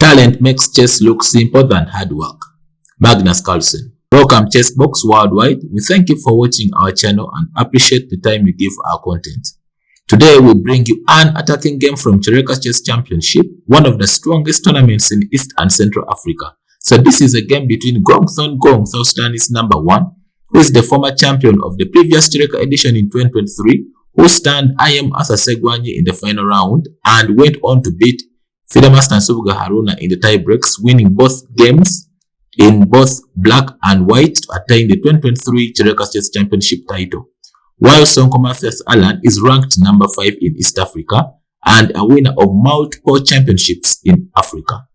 Talent makes chess look simple than hard work. Magnus Carlsen. Welcome ChessBox Worldwide. We thank you for watching our channel and appreciate the time you give our content. Today we bring you an attacking game from Kireka Chess Championship, one of the strongest tournaments in East and Central Africa. So this is a game between Gong Thon Gong, South Sudanese #1, who is the former champion of the previous Kireka edition in 2023, who stunned IM Arthur Segwanye in the final round and went on to beat Fidemaster Nsubuga Haruna in the tie-breaks, winning both games in both black and white to attain the 2023 Kireka Chess Championship title. While Ssonko Mathias Allan is ranked #5 in East Africa and a winner of multiple championships in Africa.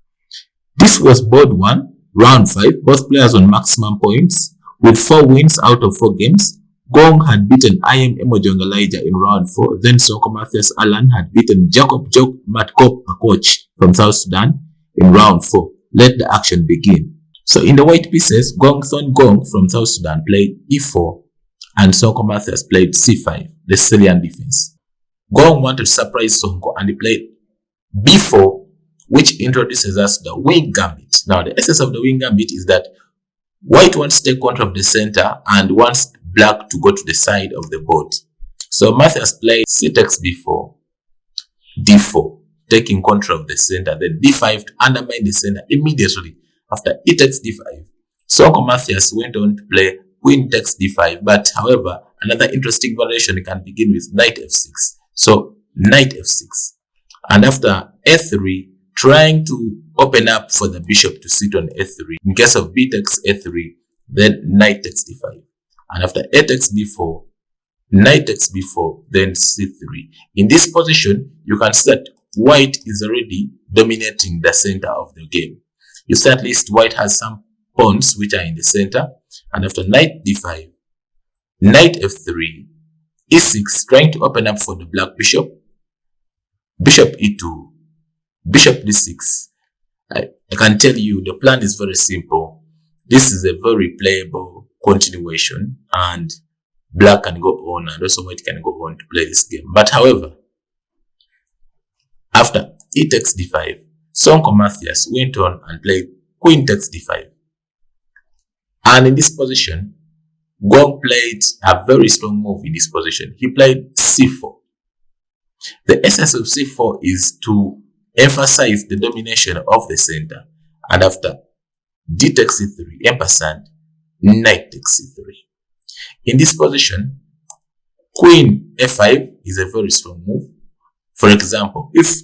This was board 1, round 5, both players on maximum points, with 4 wins out of 4 games. Gong had beaten IM Emojongalija in round 4, then Ssonko Mathias Allan had beaten Jacob Jok Matkop, a coach from South Sudan, in round 4. Let the action begin. So in the white pieces, Gong Thon Gong from South Sudan played e4 and Ssonko Mathias played c5, the Sicilian defense. Gong wanted to surprise Ssonko and he played b4, which introduces us to the wing gambit. Now the essence of the wing gambit is that white wants to take control of the center and wants black to go to the side of the board. So Mathias played c takes b4, d4, taking control of the center, then d5 to undermine the center immediately after e takes d5. Ssonko Mathias went on to play queen takes d5, but however, another interesting variation can begin with knight f6. So knight f6, and after f3, trying to open up for the bishop to sit on a3. In case of b takes a3, then knight takes d5. And after a takes b4, knight takes b4, then c3. In this position, you can see that white is already dominating the center of the game. You see at least white has some pawns which are in the center. And after knight d5, knight f3, e6, trying to open up for the black bishop, bishop e2, bishop d6. I can tell you the plan is very simple. This is a very playable continuation and black can go on and also white can go on to play this game. But however, after e takes d5, Ssonko Mathias went on and played queen takes d5. And in this position, Gong played a very strong move in this position. He played c4. The essence of c4 is to emphasize the domination of the center. And after d takes c3, ampersand, knight takes c3. In this position, queen f5 is a very strong move. For example, if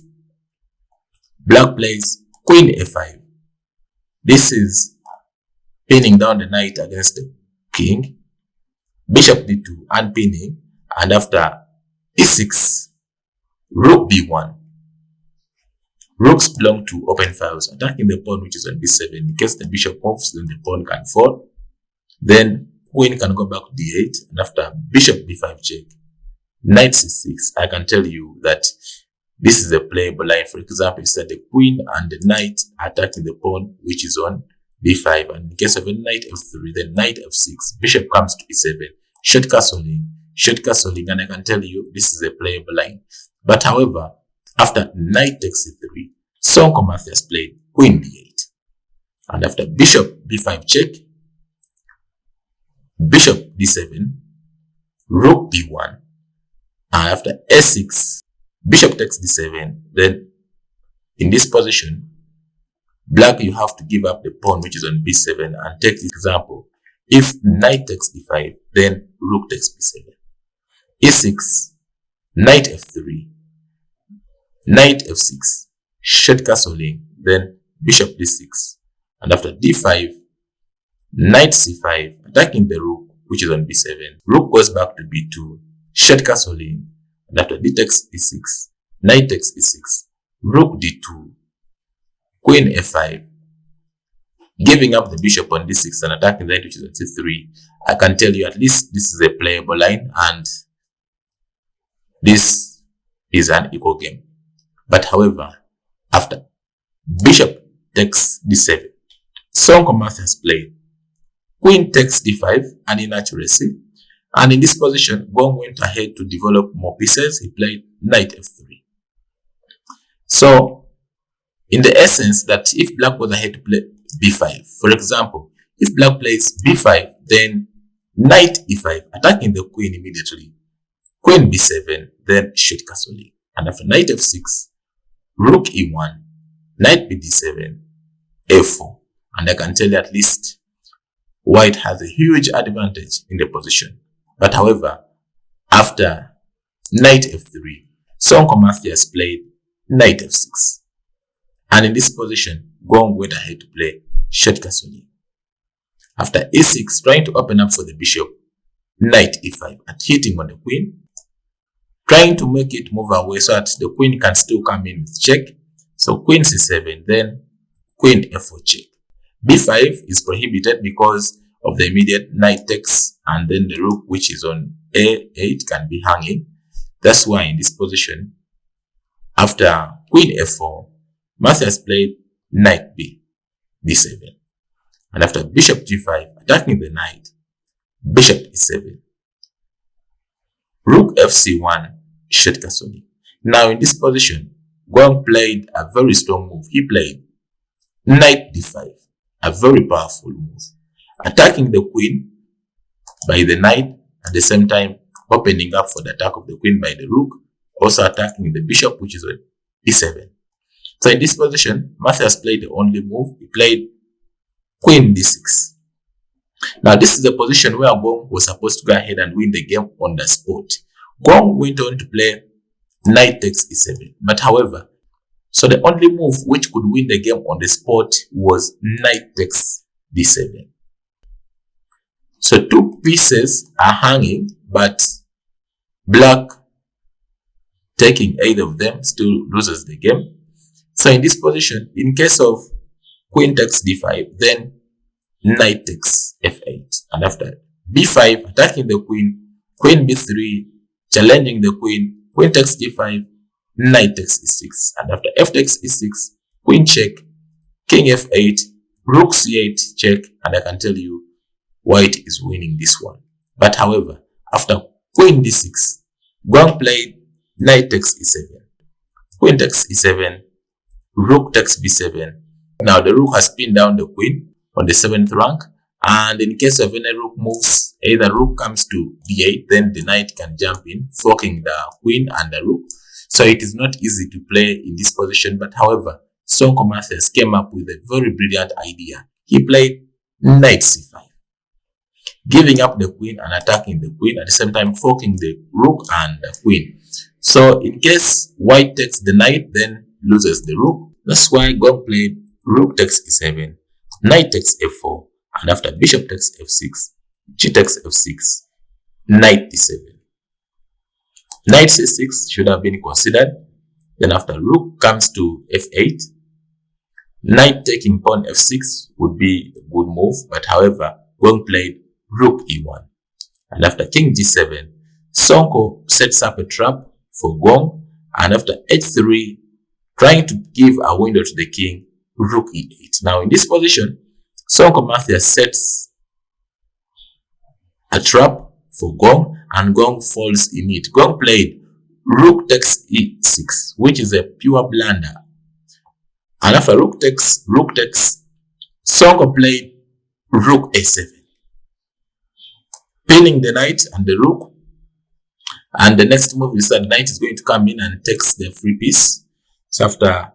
black plays queen f5, this is pinning down the knight against the king, bishop d2 unpinning, and after e6, rook b1. Rooks belong to open files, attacking the pawn which is on b7. In case the bishop moves, then the pawn can fall. Then queen can go back to d8, and after bishop b5 check, knight c6, I can tell you that this is a playable line. For example, you said the queen and the knight attacking the pawn which is on b5, and in case of a knight f3, then knight f6, bishop comes to e7, short castling, and I can tell you this is a playable line. But however, after knight takes c3, Ssonko Mathias played queen d8. And after bishop b5 check, bishop d7, rook b1. And after a6, bishop takes d7. Then in this position, black, you have to give up the pawn which is on b7 and take this example. If knight takes d5, then rook takes b7. e6, knight f3, knight f6, short castling, then bishop d6. And after d5, knight c5, attacking the rook which is on b7. Rook goes back to b2, short castling, and after d takes e6, knight takes e6, rook d2, queen f5, giving up the bishop on d6 and attacking the knight which is on c3. I can tell you at least this is a playable line and this is an equal game. But however, after bishop takes d7, Ssonko Mathias played queen takes d5, an inaccuracy. And in this position, Gong went ahead to develop more pieces. He played knight f3. So in the essence that if black was ahead to play b5, for example, if black plays b5, then knight e5, attacking the queen immediately, queen b7, then Ssonko Mathias. And after knight f6, rook e1, knight bd7, f4. And I can tell you at least white has a huge advantage in the position. But however, after knight f3, Ssonko Mathias played knight f6. And in this position, Gong went ahead to play Ssonko Mathias. After e6, trying to open up for the bishop, knight e5, at hitting on the queen, trying to make it move away so that the queen can still come in with check. So queen c7, then queen f4 check. b5 is prohibited because of the immediate knight takes, and then the rook, which is on a8, can be hanging. That's why in this position, after queen f4, Mathias played knight b7. And after bishop g5, attacking the knight, bishop e7, rook fc1, Ssonko Mathias. Now in this position, Gong played a very strong move. He played knight d5, a very powerful move, attacking the queen by the knight, at the same time opening up for the attack of the queen by the rook, also attacking the bishop, which is on e7. So in this position, Mathias played the only move. He played queen d6. Now this is the position where Gong was supposed to go ahead and win the game on the spot. Gong went on to play knight takes e7. But however, so the only move which could win the game on the spot was knight takes d7. So two pieces are hanging, but black taking either of them still loses the game. So in this position, in case of queen takes d5, then knight takes f8. And after b5, attacking the queen, queen b3, challenging the queen, queen takes d5, knight takes e6. And after f takes e6, queen check, king f8, rook c8 check, and I can tell you white is winning this one. But however, after queen d6, Gong played knight takes e7, queen takes e7, rook takes b7. Now the rook has pinned down the queen on the 7th rank, and in case of any rook moves, either rook comes to d8, then the knight can jump in, forking the queen and the rook. So it is not easy to play in this position. But however, Ssonko Mathias came up with a very brilliant idea. He played knight c5, giving up the queen and attacking the queen, at the same time forking the rook and the queen. So in case white takes the knight, then loses the rook. That's why Gong played rook takes e7, knight takes f4, and after bishop takes f6, g takes f6, knight d7. Knight c6 should have been considered. Then after rook comes to f8, knight taking pawn f6 would be a good move. But however, Gong played rook e1. And after king g7, Ssonko sets up a trap for Gong. And after h3, trying to give a window to the king, rook e8. Now in this position, Ssonko Mathias sets a trap for Gong, and Gong falls in it. Gong played rook takes e6, which is a pure blunder. And after rook takes, Ssonko played rook a7, pinning the knight and the rook. And the next move is that the knight is going to come in and takes the free piece. So after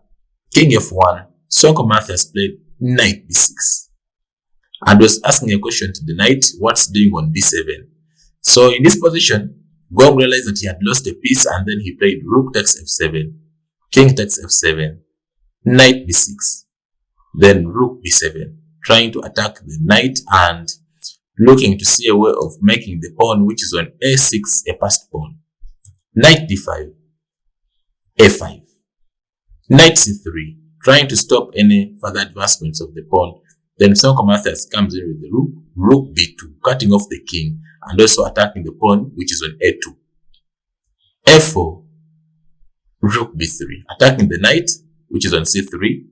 king f1, Ssonko Mathias played knight b6 and was asking a question to the knight, what's doing on d7? So in this position, Gong realized that he had lost a piece, and then he played rook takes f7, king takes f7, knight b6, then rook b7, trying to attack the knight and looking to see a way of making the pawn which is on a6 a passed pawn. Knight d5, a5, knight c3, trying to stop any further advancements of the pawn. Then Ssonko Mathias comes in with the rook, rook b2, cutting off the king and also attacking the pawn which is on a2. f4, rook b3, attacking the knight which is on c3,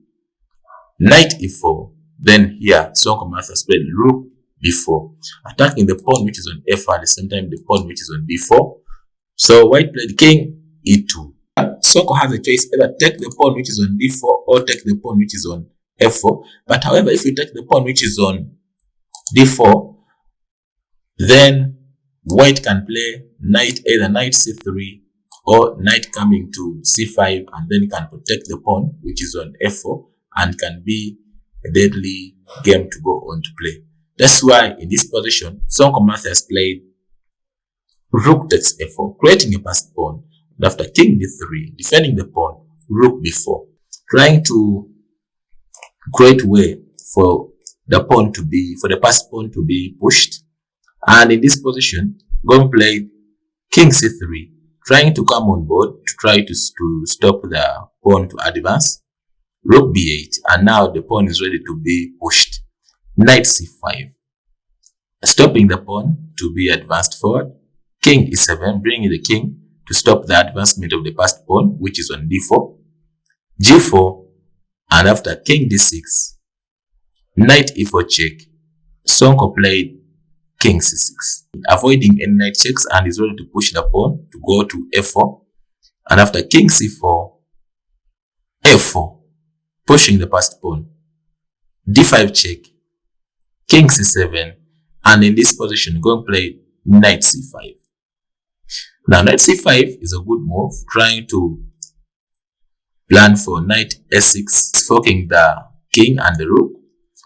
knight e4. Then here Ssonko Mathias played rook b4, attacking the pawn which is on f4, at the same time the pawn which is on b4. So white played king e2. Ssonko has a choice, either take the pawn which is on d4 or take the pawn which is on f4. But however, if you take the pawn which is on d4, then white can play knight, either knight c3 or knight coming to c5, and then can protect the pawn which is on f4 and can be a deadly game to go on to play. That's why in this position, Ssonko Mathias played rook takes f4, creating a passed pawn. And after king d3, defending the pawn, rook b4, trying to create way for the pawn to be, for the passed pawn to be pushed. And in this position, Gong played king c3, trying to come on board to try to stop the pawn to advance. Rook b8, and now the pawn is ready to be pushed. Knight c5, stopping the pawn to be advanced forward. King e7, bringing the king to stop the advancement of the passed pawn, which is on d4. g4, and after king d6, knight e4 check, Ssonko played king c6, avoiding any knight checks, and is ready to push the pawn to go to f4. And after king c4, f4, pushing the passed pawn, d5 check, king c7, and in this position, Gong played knight c5. Now, knight c5 is a good move, trying to plan for knight s6, forking the king and the rook.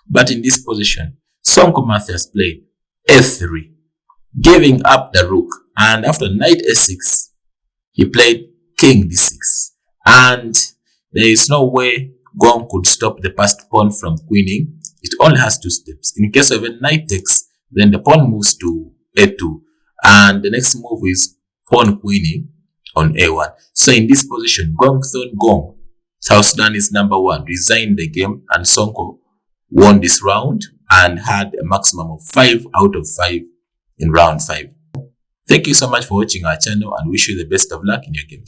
But in this position, Ssonko Mathias played f3, giving up the rook. And after knight s6, he played king d6. And there is no way Gong could stop the passed pawn from queening. It only has two steps. In case of a knight takes, then the pawn moves to a2. And the next move is pawn queening on a1. So in this position, Gong Thon Gong, South Sudanese #1, resigned the game, and Ssonko won this round and had a maximum of 5 out of 5 in round 5. Thank you so much for watching our channel, and wish you the best of luck in your games.